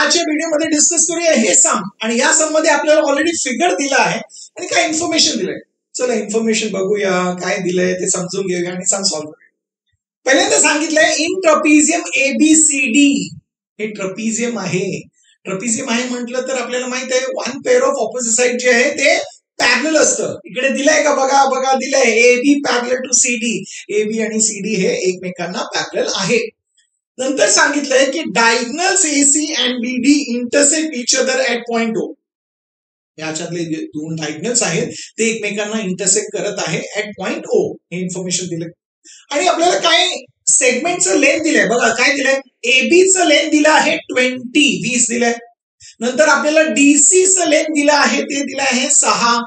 आजच्या व्हिडिओमध्ये डिस्कस करूया हे सम, आणि या सम मध्ये आपल्याला ऑलरेडी फिगर दिला आहे आणि काय इन्फॉर्मेशन दिलंय. चला इन्फॉर्मेशन बघूया काय दिलंय ते समजून घेऊया आणि सम सॉल्व्ह करूया. पहिल्यांदा सांगितलंय इन ट्रपिजियम ABCD, हे ट्रपिजियम आहे. ट्रपिजियम आहे म्हटलं तर आपल्याला माहित आहे one pair of opposite side जे आहे ते पॅरलल असतं. इकडे दिलंय का बघा, बघा दिलंय AB parallel to CD, AB आणि CD हे एकमेकांना पॅरलल आहे. नंतर सांगितलंय की diagonals AC and BD intersect each other at point O. याच्यातले जे दोन डायगोनल्स आहेत ते एकमेकांना इंटरसेक्ट करत आहे ऍट पॉइंट O. हे इन्फॉर्मेशन दिलंय. आणि आपल्याला काय सेगमेंटचं लेंथ दिलंय बघा, काय दिलंय ABचं लेंथ दिलं आहे 20 दिलंय. नंतर आपल्याला DCचं लेंथ दिलं आहे ते दिलं आहे 6,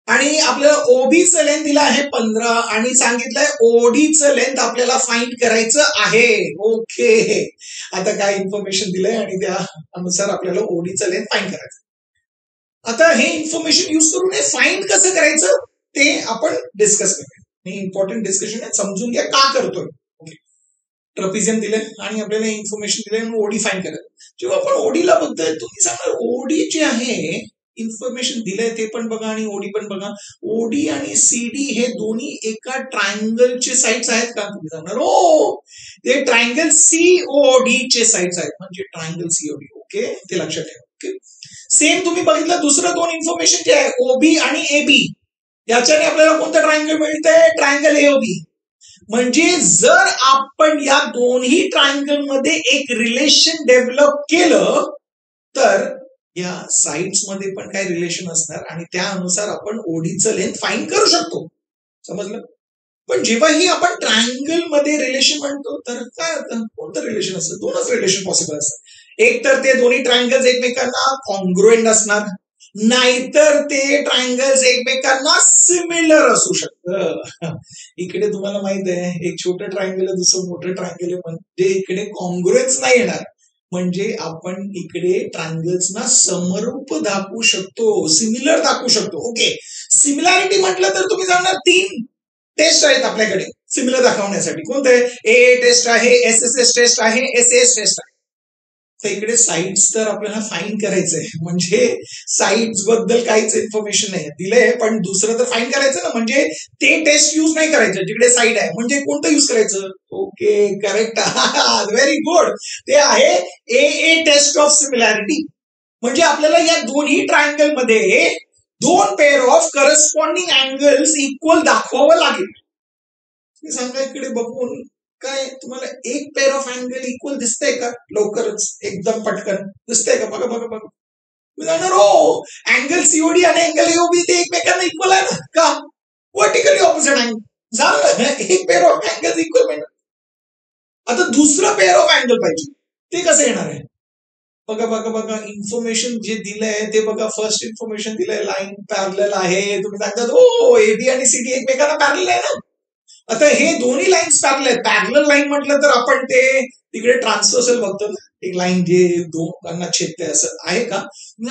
आणि आपल्याला OBचं लेंथ दिलं आहे 15, आणि सांगितलंय ODचं लेंथ आपल्याला फाइंड करायचं आहे. ओके, आता काय इन्फॉर्मेशन दिलंय आणि त्या अनुसार आपल्याला ODचं लेंथ फाइंड करायचं. आता हे इन्फॉर्मेशन युज करून हे फाइंड कसं करायचं ते आपण डिस्कस करूया. हे इम्पॉर्टंट डिस्कशन आहे, समजून घ्या का करतोय. ओके, ट्रपिजियम दिलंय आणि आपल्याला इन्फॉर्मेशन दिलंय म्हणून ओडी फाइंड करायचं. जेव्हा आपण ओडीला बघतोय तुम्ही सांगणार ओडी जे आहे इन्फॉर्मेशन दिलंय ते पण बघा आणि ओडी पण बघा. ओडी आणि CD हे दोन्ही एका ट्रायंगलचे साइड्स आहेत का, तुम्ही सांगणार हो ते ट्रायंगल COD चे साइड्स आहेत, म्हणजे ट्रायंगल COD. ओके, ते लक्षात ठेवा. ओके, सेम तुम्ही बघितलं दुसरं दोन इन्फॉर्मेशन जे आहे OB आणि AB, याच्याने आपल्याला कोणतं ट्रायंगल मिळतंय, ट्रायंगल AOB. म्हणजे जर आपण या दोन्ही ट्रायंगल मध्ये एक रिलेशन डेव्हलप केलं तर या साइड्स मध्ये पण काय रिलेशन असणार आणि त्यानुसार आपण ओडीचं लेंथ फाइंड करू शकतो. समजलं. पण जेव्हाही आपण ट्रायंगल मध्ये रिलेशन म्हणतो तर काय कोणतं रिलेशन असतं, दोनच रिलेशन पॉसिबल असतात. एक तर ते दोन्ही ट्रायंगल्स एकमेकांना कॉन्ग्रुएंट असणार, नाहीतर ते ट्रायंगल्स एकमेकांना सिमिलर असू शकतं. इकडे तुम्हाला माहित आहे एक छोटं ट्रायंगल आहे दुसरं मोठं ट्रायंगल आहे, म्हणजे इकडे कॉन्ग्रुएन्स नाही येणार, म्हणजे आपण इकडे ट्रायंगल्सना समरूप दाखवू शकतो, सिमिलर दाखवू शकतो. ओके, सिमिलॅरिटी म्हटलं तर तुम्ही जाणार 3 टेस्ट आहेत आपल्याकडे सिमिलर दाखवण्यासाठी. कोणते, AA टेस्ट आहे, SSS टेस्ट आहे, SAS टेस्ट आहे. तर इकडे साइड्स तर आपल्याला फाइंड करायचंय, म्हणजे साइड्स बद्दल काहीच इन्फॉर्मेशन नाही दिलंय, पण दुसरं तर फाइंड करायचं ना, म्हणजे ते टेस्ट युज नाही करायचं जिकडे साइड आहे, म्हणजे कोणतं युज करायचं. Okay, correct, very good. ते आहे AA टेस्ट ऑफ सिमिलॅरिटी. म्हणजे आपल्याला या दोन्ही ट्रायंगल मध्ये दोन pair of corresponding angles equal दाखवावं लागेल. तुम्ही सांगा इकडे बघून काय तुम्हाला एक पेअर ऑफ अँगल इक्वल दिसतंय का, लवकरच एकदम पटकन दिसतंय का, बघा बघा बघा. तुम्ही सांगणार हो अँगल COD आणि अँगल AOB ते एकमेकांना इक्वल आहे ना, का व्हर्टिकली ऑपोजिट अँगल झालं, एक पेअर ऑफ अँगल इक्वल मिळणार. आता दुसरं पेअर ऑफ अँगल पाहिजे, ते कसं येणार आहे बघा बघा बघा. इन्फॉर्मेशन जे दिलंय ते बघा, फर्स्ट इन्फॉर्मेशन दिलंय लाईन पॅरलल आहे. तुम्ही सांगतात हो AB आणि CD एकमेकांना पॅरलल आहे ना. आता हे दोन्ही लाईन्स पॅरलल आहेत. पॅरलल लाईन म्हटलं तर आपण ते तिकडे ट्रान्सव्हर्सल बघतो ना, एक लाईन जे दोघांना छेदते असं आहे का.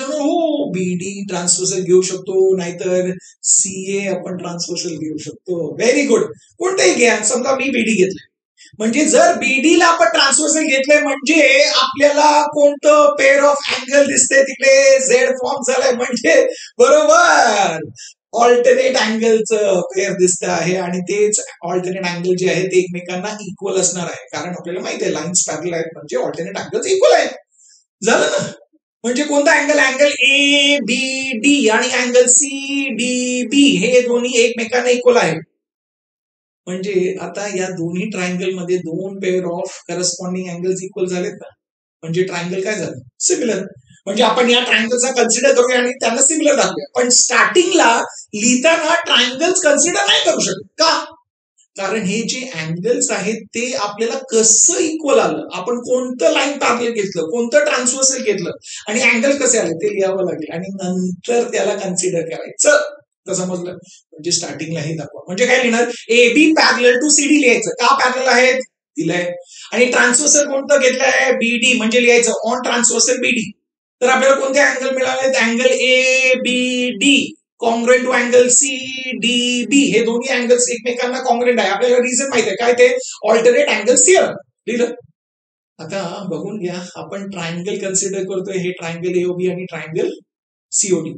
हो BD ट्रान्सव्हर्सल घेऊ शकतो, नाहीतर CA आपण ट्रान्सव्हर्सल घेऊ शकतो. व्हेरी गुड, कोणतेही घ्या. समजा मी BD घेतलंय, म्हणजे जर BD ला आपण ट्रान्सव्हर्सल घेतलंय म्हणजे आपल्याला कोणतं पेअर ऑफ अँगल दिसते तिकडे Z फॉर्म झालाय, म्हणजे बरोबर ऑल्टरनेट अँगलचं पेअर दिसत आहे, आणि तेच ऑल्टरनेट अँगल जे आहे ते एकमेकांना इक्वल असणार आहे, कारण आपल्याला माहिती आहे लाईन्स पॅरलल आहेत म्हणजे ऑल्टरनेट अँगल्स इक्वल आहेत. झालं ना. म्हणजे कोणता अँगल, अँगल ABD आणि अँगल CDB हे दोन्ही एकमेकांना इक्वल आहेत. म्हणजे आता या दोन्ही ट्रायंगल मध्ये दोन pair of corresponding angles equal झालेत ना, म्हणजे ट्रायंगल काय झालं, सिमिलर. म्हणजे आपण या ट्रायंगलचा कन्सिडर करूया आणि त्यांना सिमिलर दाखवूया. पण स्टार्टिंगला लिहिताना ट्रायंगल्स कन्सिडर नाही करू शकत का, कारण हे जे अँगल्स आहेत ते आपल्याला कसं इक्वल आलं, आपण कोणतं लाईन पॅरलल घेतलं, कोणतं ट्रान्सव्हर्सल घेतलं आणि अँगल कसे आले ते लिहावं लागेल, आणि नंतर त्याला कन्सिडर करायचं. तर समजलं. म्हणजे स्टार्टिंगला हे दाखवा, म्हणजे काय लिहिणार, AB पॅरलल टू CD लिहायचं, का पॅरलल आहेत दिलंय, आणि ट्रान्सव्हर्सल कोणतं घेतलंय BD, म्हणजे लिहायचं ऑन ट्रान्सव्हर्सल BD. तर आपल्याला कोणते अँगल मिळाले, angle ABD congruent to angle CDB. हे दोन्ही अँगल्स एकमेकांना कॉन्ग्रुएंट आहे. आपल्याला रिझन माहिती आहे काय, ते ऑल्टरनेट अँगल्स हिअर लिहिलं. आता बघून घ्या, आपण ट्रायंगल कन्सिडर करतोय, हे ट्रायंगल एओबी आणि ट्रायंगल सीओडी.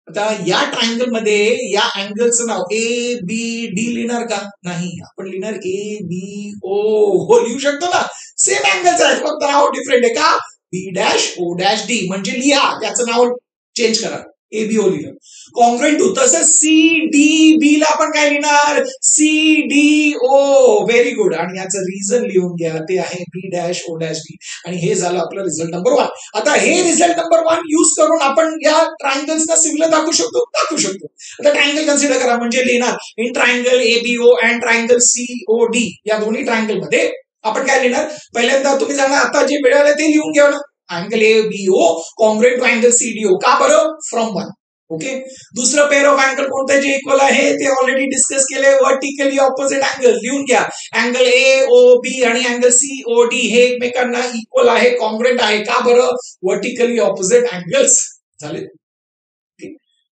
आता या ट्रायंगल मध्ये या अँगलचं नाव ए बी डी लिहिणार का? नाही, आपण लिहिणार ए बी ओ. हो, लिहू शकतो ना, सेम अँगलच आहे, फक्त नाव डिफरंट आहे का? B dash O dash D. म्हणजे लिहा, त्याचं नाव चेंज करा, एबीओ लिहिलं. Congruent to. तसं सी डी बी ला आपण काय लिहिणार? C D O. Very good. आणि याचं रिझन लिहून घ्या, ते आहे B dash O dash D. आणि हे झालं आपलं रिझल्ट नंबर 1. आता हे रिझल्ट नंबर 1 यूज करून आपण या ट्रायंगल्सना सिमिलर दाखवू शकतो. आता ट्रायंगल कन्सिडर करा, म्हणजे लिहिणार in triangle ABO and triangle COD. या दोन्ही ट्रायंगल मध्ये आपण काय लिहिणार? पहिल्यांदा तुम्ही जाणार, आता जे मिळालं ते लिहून घ्या ना. Angle ABO congruent to angle CDO. का बरं? फ्रॉम 1. ओके. दुसरं पेअर ऑफ अँगल कोणतं जे इक्वल आहे ते ऑलरेडी डिस्कस केले, व्हर्टिकली ऑपोजिट अँगल. लिहून घ्या, अँगल ए ओ बी आणि अँगल सी ओ डी हे एकमेकांना इक्वल आहे, कॉन्ग्रुएंट आहे. का बरं? व्हर्टिकली ऑपोजिट अँगल्स झाले.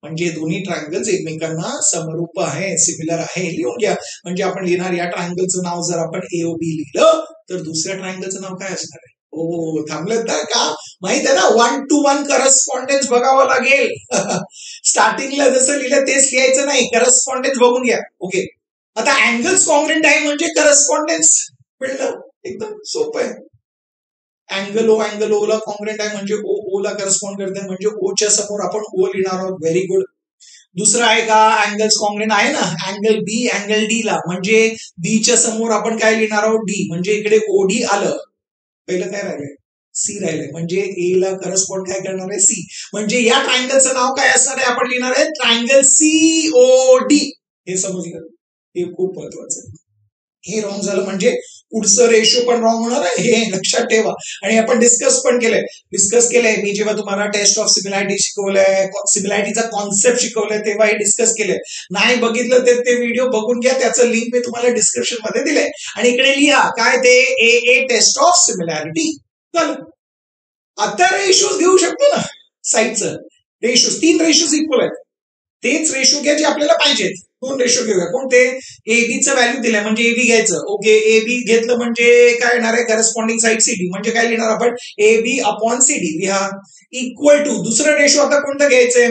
म्हणजे दोन्ही ट्रायंगल्स एकमेकांना समरूप आहे, सिमिलर आहे. लिहून घ्या. म्हणजे आपण लिहिणार या ट्रायंगलचं नाव जर आपण एओबी लिहिलं तर दुसऱ्या ट्रायंगलचं नाव काय असणार आहे? हो, थांबलं तर का? माहित आहे ना, 1 to 1 करस्पॉन्डन्स बघावं लागेल. स्टार्टिंगला जसं लिहिलं तेच लिहायचं नाही, करस्पॉन्डन्स बघून घ्या. ओके. आता अँगल्स कॉन्ग्रुएंट आहे म्हणजे करस्पॉन्डन्स मिळलं. एकदम सोपं आहे. अँगल ओ ला कॉन्ग्रुएंट आहे म्हणजे ओ ला करस्पॉन्ड करते, म्हणजे ओच्या समोर आपण ओ लिहिणार आहोत. Very good. दुसरं आहे का? अँगल्स कॉन्ग्रुएंट आहे ना, अँगल बी अँगल डी ला, म्हणजे बी च्या समोर आपण काय लिहिणार आहोत? डी. म्हणजे इकडे ओडी आलं. पहिलं काय राहिलंय? सी राहिलंय. म्हणजे ए ला करस्पॉन्ड काय करणार आहे? सी. म्हणजे या ट्रायंगलचं नाव काय असणार आहे? आपण लिहिणार आहे ट्रायंगल सीओडी. हे समजलं? हे खूप महत्वाचं आहे. हे रॉंग झालं म्हणजे पुढचं रेशो पण रॉंग होणार आहे, हे लक्षात ठेवा. आणि आपण डिस्कस केलंय. मी जेव्हा तुम्हाला टेस्ट ऑफ सिमिलॅरिटी शिकवलंय, सिमिलॅरिटीचा कॉन्सेप्ट शिकवलाय, तेव्हा हे डिस्कस केलंय. नाही बघितलं तर ते व्हिडिओ बघून घ्या, त्याचं लिंक मी तुम्हाला डिस्क्रिप्शन मध्ये दिलंय. आणि इकडे लिहा काय ते ए टेस्ट ऑफ सिमिलॅरिटी. चल, आता रेशोज घेऊ शकतो ना साईडचं. रेशोज 3 रेशोज इक्वल आहेत, तेच रेशो घ्या जे आपल्याला पाहिजेत. 2 रेशो घेऊया. कोणते? एबीचं व्हॅल्यू दिलंय म्हणजे एबी घ्यायचं. ओके. एबी घेतलं म्हणजे काय येणार आहे? Corresponding side CD. म्हणजे काय लिहिणार आपण? AB upon CD. लिहा इक्वल टू. दुसरं रेशो आता कोणतं घ्यायचंय?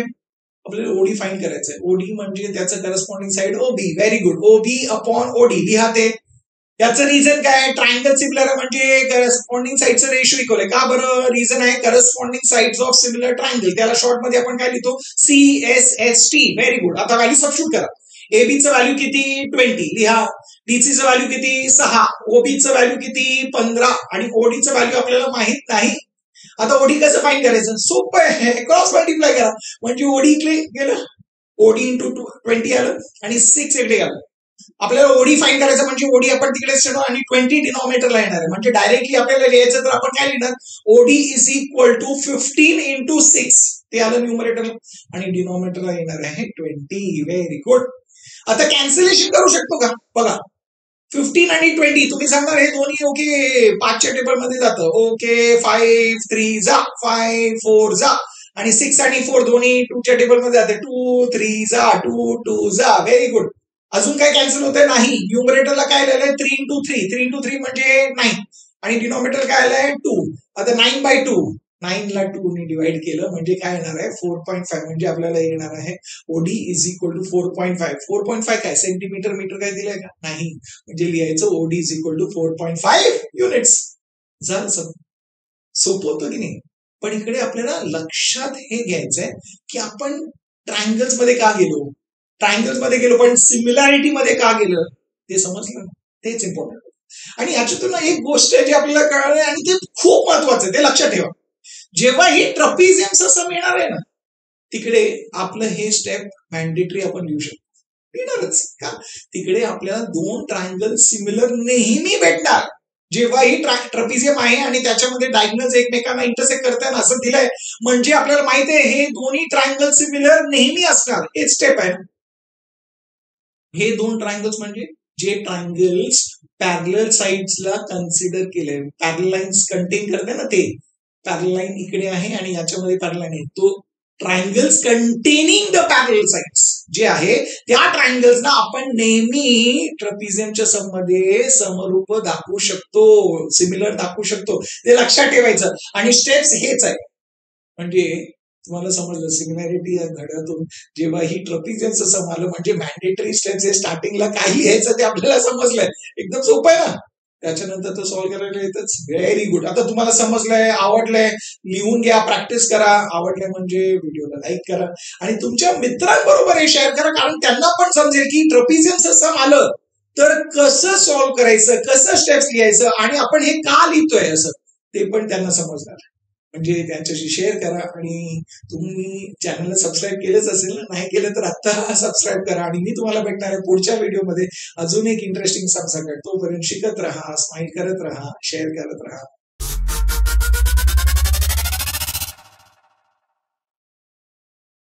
आपल्याला ओडी फाइंड करायचंय. ओडी म्हणजे त्याचं corresponding side OB. Very good. OB upon OD लिहा ते. याचं रिझन काय? ट्रायंगल सिमिलर म्हणजे करस्पॉन्डिंग साईडचं रेशो इक्वल आहे. का बरं? रिझन आहे corresponding sides of similar triangle. त्याला शॉर्ट मध्ये आपण काय लिहितो? CSST. Very good. आता व्हॅल्यू सबस्टिट्यूट करा. एबीचं व्हॅल्यू किती? 20 लिहा. डीसीचं व्हॅल्यू किती? 6. ओबीचं व्हॅल्यू किती? 15. आणि ओडीचं व्हॅल्यू आपल्याला माहित नाही. आता ओडी कसं फाइंड करायचं? सोपं आहे, क्रॉस मल्टिप्लाय करा. म्हणजे ओडी इकडे गेलं, ओडी इंटू 20 आलं आणि 6 इकडे आलं. आपल्याला ओडी फाइंड करायचं म्हणजे ओडी आपण तिकडेच ठेवू आणि 20 डिनॉमिनेटरला येणार आहे. म्हणजे डायरेक्टली आपल्याला लिहायचं तर आपण काय लिहिणार? OD is equal to 15 into 6. ते आलं न्यूमरेटरला आणि डिनॉमिनेटरला येणार आहे 20. Very good. आता कॅन्सलेशन करू शकतो का? बघा, 15 आणि 20 तुम्ही सांगणार हे दोन्ही ओके 5च्या टेबल मध्ये जातं. ओके. 5 3 जा, 5 4 जा, आणि 6 आणि 4 दोन्ही 2च्या टेबल मध्ये जाते. 2 3 जा, 2 2 जा. Very good. अजून काय कॅन्सल होतंय? नाही. न्यूमरेटरला काय लिहिलंय? 3 इंटू 3. 3 इंटू 3 म्हणजे 9. आणि डिनॉमिनेटर काय आलंय? 2. आता 9/2. 9 ला 2 ने डिवाइड केलं म्हणजे काय येणार आहे? 4.5. म्हणजे आपल्याला येणार आहे ओडी इज इक्वल टू 4.5. 4.5 काय? सेंटीमीटर मीटर काय दिलंय का? नाही. म्हणजे लिहायचं OD is equal to 4.5 units. झालं सर. सोपं होतं की नाही? पण इकडे आपल्याला लक्षात हे घ्यायचंय की आपण ट्रायंगल्स मध्ये का गेलो, ट्रायंगल्स मध्ये गेलो पण सिमिलॅरिटी मध्ये का गेलं ते समजलं. तेच इम्पॉर्टंट. आणि याच्यातून एक गोष्ट आहे जी आपल्याला कळाली आणि ते खूप महत्वाचं आहे, ते लक्षात ठेवा. जेव्हा ही ट्रपिझियम्स असं मिळणार आहे ना, तिकडे आपलं हे स्टेप मॅन्डेटरी आपण लिहू शकतो. लिहिणारच का? तिकडे आपल्याला 2 ट्रायंगल सिमिलर नेहमी भेटणार. जेव्हा ही ट्रपिझियम आहे आणि त्याच्यामध्ये डायगोनल्स एकमेकांना इंटरसेक्ट करताय असं दिलंय म्हणजे आपल्याला माहिती आहे हे दोन्ही ट्रायंगल सिमिलर नेहमी असणार. हेच स्टेप आहे. हे 2 ट्रायंगल्स म्हणजे जे ट्रायंगल्स पॅरलल साइड्सला कन्सिडर केले, पॅरलल लाईन्स कंटेन करते ना, ते पॅरलल लाईन इकडे आहे आणि याच्यामध्ये पॅरलल लाईन आहे. तो triangles containing the parallel sides. जे आहे त्या ट्रायंगल्सना आपण नेहमी ट्रपिझियमच्या सम मध्ये समरूप दाखवू शकतो, सिमिलर दाखवू शकतो. ते लक्षात ठेवायचं. आणि स्टेप्स हेच आहे. म्हणजे तुम्हाला समजलं सिमिलॅरिटी या धड्यातून जेव्हा ही ट्रपिझियमचं सम आलं म्हणजे मॅन्डेटरी स्टेप्स हे स्टार्टिंगला काय लिहायचं ते आपल्याला समजलंय. एकदम सोपं आहे ना. त्याच्यानंतर तो सॉल्व्ह करायला येतच. Very good. आता तुम्हाला समजलंय, आवडलंय, लिहून घ्या, प्रॅक्टिस करा. आवडलंय म्हणजे व्हिडिओला लाईक करा आणि तुमच्या मित्रांबरोबर हे शेअर करा, कारण त्यांना पण समजेल की ट्रपिझियमचं सम आलं तर कसं सॉल्व्ह करायचं, कसं स्टेप्स लिहायचं आणि आपण हे का लिहितोय असं ते पण त्यांना समजणार. म्हणजे त्यांच्याशी शेअर करा. आणि तुम्ही चॅनलला सबस्क्राईब केलंच असेल ना, नाही केलं तर आता सबस्क्राईब करा. आणि मी तुम्हाला भेटणार आहे पुढच्या व्हिडिओमध्ये अजून एक इंटरेस्टिंग सम सकट. तोपर्यंत शिकत राहा, स्माइल करत राहा, शेअर करत राहा.